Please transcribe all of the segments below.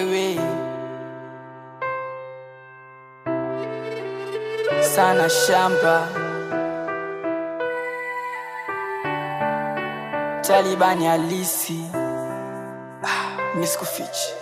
wewe sana shamba Talibani halisi nisikufiche.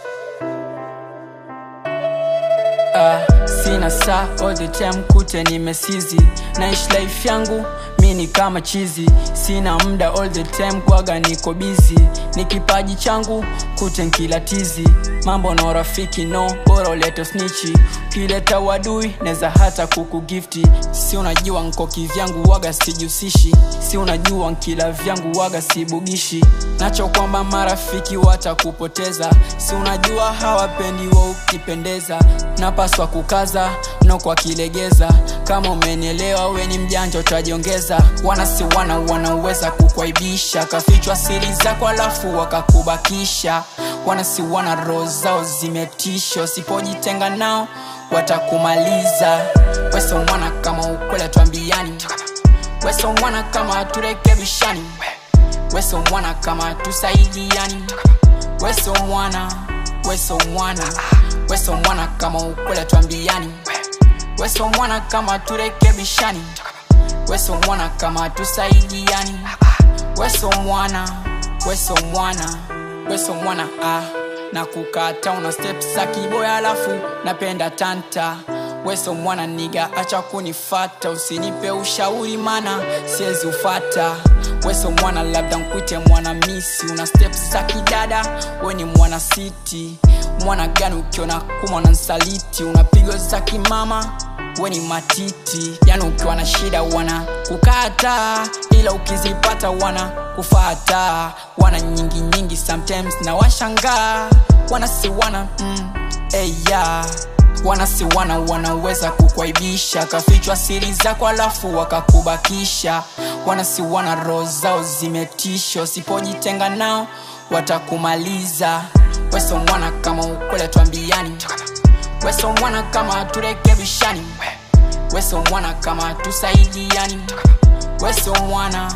Sina saa all the time kute nimesizi. Naishi life yangu mini kama chizi. Sina muda all the time kwaga niko busy. Nikipaji changu kute nkila tizi. Mambo na rafiki no bora ulete snitchi. Kileta wadui neza hata kukugifti. Si unajua nko kivyangu waga sijusishi. Si unajua nkila vyangu waga sibugishi. Nacho kwamba marafiki watakupoteza. Si unajua hawapendi wa ukipendeza. Napaswa kukaza no kwa kilegeza. Kama umenielewa we ni mjanja utajiongeza. Wanaweza kukwaibisha. Kafichwa siri zako alafu wakakubakisha. Wana roho zao zimetisho. Sipojitenga nao watakumaliza. Weso mwana kama ukweli tuambiani. Weso mwana kama turekebishani. Weso mwana kama tusaidiani. Weso mwana kama ukweli tuambiani. Weso mwana kama turekebishani. Weso mwana kama tusaidiani. Weso mwana na kukata una steps za kiboya alafu napenda tanta. Weso mwana niga acha kunifata. Usinipe ushauri mana siezi ufata. Weso mwana labda nkuite mwana misi. Una steps za kidada we ni mwana city. Mwana gani ukiona kumona nsaliti. Unapigo za kimama we ni matiti. Yani ukiwa na shida wana kukata. Ila ukizipata wana kufata. Wana nyingi sometimes na washanga. Wanaweza kukwaibisha. Kafichwa siri zako alafu wakakubakisha. Wana roho zao zimetisho. Sipojitenga nao watakumaliza. Weso mwana kama ukweli tuambiani. Weso mwana kama turekebishani. Weso mwana kama tusaidiani. Weso mwana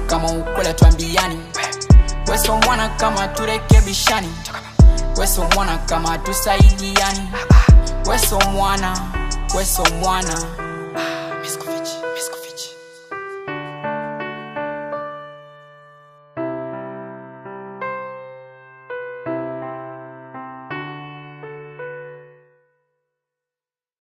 kama ukweli tuambiani. Weso mwana kama turekebishani. Weso mwana kama tusaidiani. Weso mwana Miskufichi